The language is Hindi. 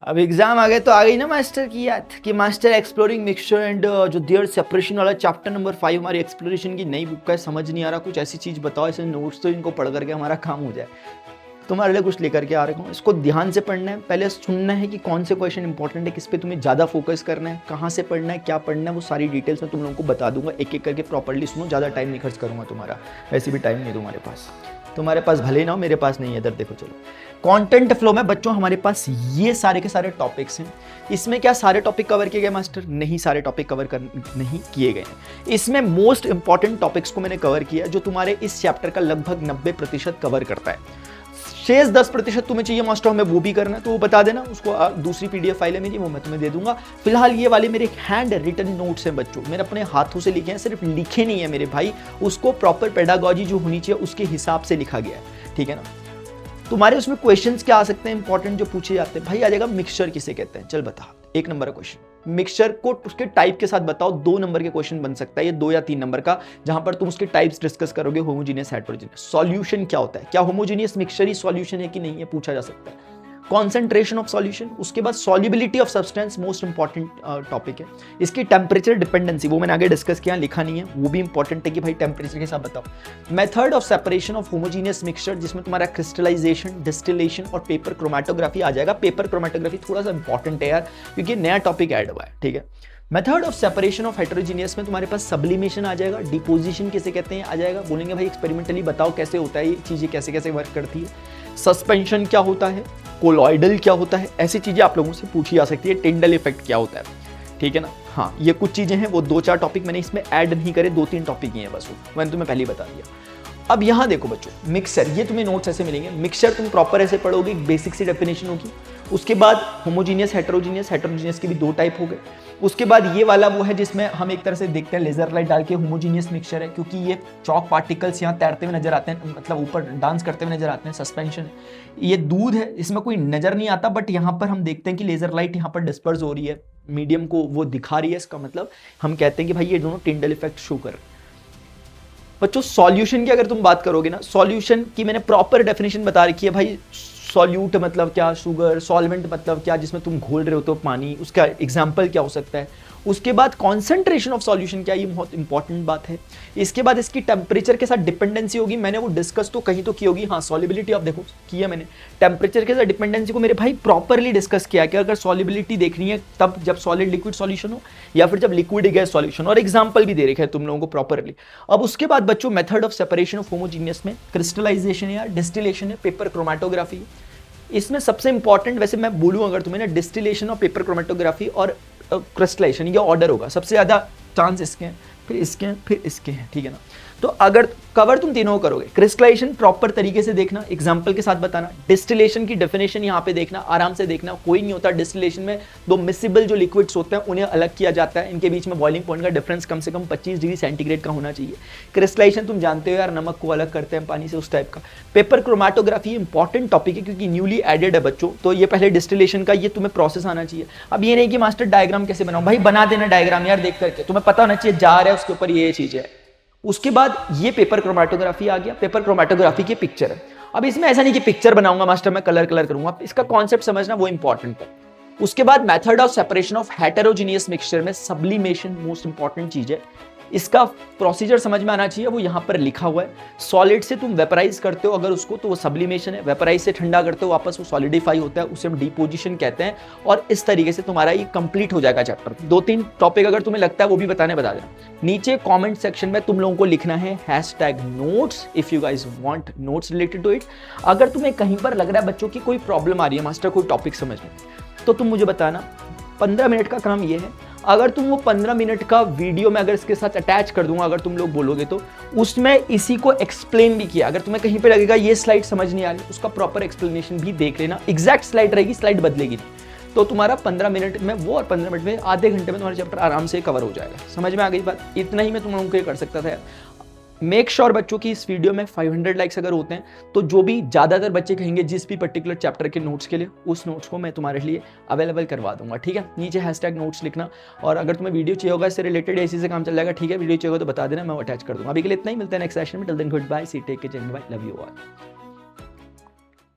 अब एग्जाम आ गए तो आ गई ना मास्टर की याद कि मास्टर एक्सप्लोरिंग मिक्सचर एंड जो देयर सेपरेशन वाला चैप्टर नंबर 5 हमारी एक्सप्लोरेशन की नई बुक का है। समझ नहीं आ रहा, कुछ ऐसी चीज़ बताओ, ऐसे नोट्स तो इनको पढ़ करके हमारा काम हो जाए। तुम्हारे लिए कुछ लेकर के आ रहा हूँ, इसको ध्यान से पढ़ना है, पहले सुनना है कि कौन से क्वेश्चन इंपॉर्टेंट है, किस पे तुम्हें ज़्यादा फोकस करना है, कहाँ से पढ़ना है, क्या पढ़ना है, वो सारी डिटेल्स मैं तुम लोगों को बता दूंगा। एक एक करके प्रॉपर्ली सुनो, ज़्यादा टाइम नहीं खर्च करूँगा तुम्हारा, वैसे भी टाइम नहीं तुम्हारे पास भले ही ना हो, मेरे पास नहीं है। इधर देखो, चलो कंटेंट फ्लो में बच्चों हमारे पास ये सारे के सारे टॉपिक्स हैं। इसमें क्या सारे टॉपिक कवर किए गए मास्टर? नहीं, सारे टॉपिक नहीं किए गए हैं। इसमें मोस्ट इंपॉर्टेंट टॉपिक्स को मैंने कवर किया जो तुम्हारे इस चैप्टर का लगभग 90% कवर करता है। शेष 10% तुम्हें चाहिए मास्टर हमें वो भी करना है तो वो बता देना, उसको दूसरी PDF फाइल है मेरी, वो मैं तुम्हें दे दूंगा। फिलहाल ये वाले मेरे हैंड रिटन नोट्स हैं बच्चों, मैंने अपने हाथों से लिखे हैं, सिर्फ लिखे नहीं है मेरे भाई, उसको प्रॉपर पेडागॉजी जो होनी चाहिए उसके हिसाब से लिखा गया है, ठीक है ना। तुम्हारे उसमें क्वेश्चंस क्या आ सकते हैं इंपॉर्टेंट जो पूछे जाते हैं? भाई आ जाएगा मिक्सचर किसे कहते हैं, चल बता। 1 नंबर का क्वेश्चन, मिक्सचर को उसके टाइप के साथ बताओ। 2 नंबर के क्वेश्चन बन सकता है ये, 2 या 3 नंबर का, जहां पर तुम उसके टाइप्स डिस्कस करोगे, होमोजीनियस, हेटेरोजीनियस। सॉल्यूशन क्या होता है, क्या होमोजीनियस मिक्सचर ही सॉल्यूशन है कि नहीं, है पूछा जा सकता है। कॉन्सेंट्रेशन ऑफ सॉल्यूशन, उसके बाद solubility of substance, most important topic है। इसकी टेम्परेचर डिपेंडेंसी, वो मैंने आगे डिस्कस किया, लिखा नहीं है, वो भी इंपॉर्टेंट है कि भाई टेम्परेचर के साथ बताओ। Method of separation of homogeneous mixture, जिसमें तुम्हारा क्रिस्टलाइजेशन, डिस्टिलेशन और पेपर क्रोमेटोग्राफी आ जाएगा। पेपर क्रोमेटोग्राफी थोड़ा सा इंपॉर्टेंट है यार, क्योंकि नया टॉपिक ऐड हुआ है, ठीक है। Method of separation of heterogeneous में तुम्हारे पास सब्लिमेशन आ जाएगा। डिपोजिशन किसे कहते हैं आ जाएगा, बोलेंगे भाई एक्सपेरिमेंटली बताओ कैसे होता है, ये चीजें कैसे कैसे वर्क करती है। सस्पेंशन क्या होता है, कोलॉइडल क्या होता है, ऐसी चीजें आप लोगों से पूछी जा सकती है। टिंडल इफेक्ट क्या होता है, ठीक है ना। हाँ, ये कुछ चीजें हैं, वो 2-4 टॉपिक मैंने इसमें ऐड नहीं करे, 2-3 टॉपिक ही हैं बस, वो मैंने तुम्हें पहले ही बता दिया। अब यहाँ देखो बच्चों, मिक्सचर, ये तुम्हें नोट्स ऐसे मिलेंगे। मिक्सचर तुम प्रॉपर ऐसे पढ़ोगे, बेसिक सी डेफिनेशन होगी। उसके बाद होमोजीनियस, हेटेरोजीनियस, हेटेरोजीनियस के भी 2 टाइप हो गए। उसके बाद ये वाला वो है जिसमें हम एक तरह से देखते हैं लेजर लाइट डाल के होमोजीनियस मिक्सचर है, क्योंकि ये चॉक पार्टिकल्स यहाँ तैरते हुए नजर आते हैं, मतलब ऊपर डांस करते हुए नजर आते हैं। सस्पेंशन, ये दूध है, इसमें कोई नजर नहीं आता, बट यहाँ पर हम देखते हैं कि लेजर लाइट यहाँ पर डिस्पर्स हो रही है, मीडियम को वो दिखा रही है, इसका मतलब हम कहते हैं कि भाई ये दोनों टिंडल इफेक्ट शो कर रहे हैं। बच्चों सॉल्यूशन की अगर तुम बात करोगे ना, सॉल्यूशन की मैंने प्रॉपर डेफिनेशन बता रखी है भाई। सॉल्यूट मतलब क्या, शुगर, सॉल्वेंट मतलब क्या, जिसमें तुम घोल रहे हो तो पानी, उसका एग्जाम्पल क्या हो सकता है। उसके बाद कॉन्सेंट्रेशन ऑफ सॉल्यूशन क्या, ये बहुत इंपॉर्टेंट बात है। इसके बाद इसकी टेम्परेचर के साथ डिपेंडेंसी होगी, मैंने वो डिस्कस तो कहीं तो की होगी। हाँ, सॉल्युबिलिटी ऑफ, देखो किया मैंने, टेम्परेचर के साथ डिपेंडेंसी को मेरे भाई प्रॉपरली डिस्कस किया कि अगर सॉल्युबिलिटी देखनी है तब जब सॉलिड लिक्विड सॉल्यूशन हो, या फिर जब लिक्विड गैस सॉल्यूशन, और एग्जाम्पल भी दे रखे हैं तुम लोगों को प्रॉपरली। अब उसके बाद बच्चों method of separation of homogeneous में क्रिस्टलाइजेशन है या डिस्टिलेशन है, पेपर क्रोमेटोग्राफी। इसमें सबसे इंपॉर्टेंट वैसे मैं बोलूं अगर तुम्हें ना, डिस्टिलेशन और पेपर क्रोमेटोग्राफी और क्रिस्टलाइजेशन, ये ऑर्डर होगा, सबसे ज्यादा चांस इसके हैं, फिर इसके हैं, फिर इसके हैं, ठीक है ना। तो अगर कवर तुम तीनों करोगे, क्रिस्टलाइजेशन प्रॉपर तरीके से देखना, एग्जांपल के साथ बताना, डिस्टिलेशन की डेफिनेशन यहाँ पे देखना, आराम से देखना, कोई नहीं होता डिस्टिलेशन में, 2 मिसिबल जो लिक्विड्स होते हैं उन्हें अलग किया जाता है, इनके बीच में बॉइलिंग पॉइंट का डिफरेंस कम से कम 25 डिग्री सेंटीग्रेड का होना चाहिए। क्रिस्टलाइजेशन तुम जानते हो यार, नमक को अलग करते हैं पानी से, उस टाइप का। पेपर क्रोमेटोग्राफी इंपॉर्टेंट टॉपिक है क्योंकि न्यूली एडेड है बच्चों, तो ये पहले डिस्टिलेशन का ये तुम्हें प्रोसेस आना चाहिए। अब ये नहीं कि मास्टर डायग्राम कैसे बनाऊं, भाई बना देना डायग्राम यार, देख करके तुम्हें पता होना चाहिए जा रहा है उसके ऊपर ये चीज है। उसके बाद ये पेपर क्रोमेटोग्राफी आ गया, पेपर क्रोमेटोग्राफी की पिक्चर है। अब इसमें ऐसा नहीं कि पिक्चर बनाऊंगा मास्टर मैं कलर करूंगा, इसका कॉन्सेप्ट समझना वो इंपॉर्टेंट है। उसके बाद method of separation of heterogeneous mixture में सब्लिमेशन मोस्ट इंपॉर्टेंट चीज है, इसका प्रोसीजर समझ में आना चाहिए, वो यहां पर लिखा हुआ है। सॉलिड से तुम वेपराइज करते हो अगर उसको, तो वो सब्लिमेशन है। वेपराइज से ठंडा करते हो वापस, वो सॉलिडिफाई होता है, उसे हम डिपोजिशन कहते हैं। और इस तरीके से तुम्हारा ये कंप्लीट हो जाएगा चैप्टर। 2-3 टॉपिक अगर तुम्हें लगता है वो भी बता देना। नीचे कमेंट सेक्शन में तुम लोगों को लिखना है #notes if you guys want notes related to it. अगर तुम्हें कहीं पर लग रहा है बच्चों की कोई प्रॉब्लम आ रही है मास्टर कोई टॉपिक समझ में, तो तुम मुझे बताना। 15 मिनट का काम ये है, अगर तुम वो 15 मिनट का वीडियो में अगर इसके साथ अटैच कर दूंगा, अगर तुम लोग बोलोगे तो उसमें इसी को एक्सप्लेन भी किया। अगर तुम्हें कहीं पे लगेगा ये स्लाइड समझ नहीं आ रही, उसका प्रॉपर एक्सप्लेनेशन भी देख लेना। एग्जैक्ट स्लाइड रहेगी, स्लाइड बदलेगी नहीं, तो तुम्हारा 15 मिनट में वो, और 15 मिनट में, आधे घंटे में तुम्हारा चैप्टर आराम से कवर हो जाएगा। समझ में आ गई बात? इतना ही मैं तुम लोगों को कर सकता था। मेक श्योर बच्चों की इस वीडियो में 500 लाइक्स अगर होते हैं तो जो भी ज्यादातर बच्चे कहेंगे जिस भी पर्टिकुलर चैप्टर के नोट्स के लिए, उस नोट्स को मैं तुम्हारे लिए अवेलेबल करवा दूंगा, ठीक है। नीचे #notes लिखना, और अगर तुम्हें वीडियो चाहिए होगा इससे रिलेटेड, इसी से काम चल जाएगा, ठीक है। वीडियो चाहिए होगा तो बता देना, मैं वो अटैच कर दूंगा। अभी के लिए इतना ही, मिलता है नेक्स्ट सेशन में। Till then goodbye, see take care, bye, love you all.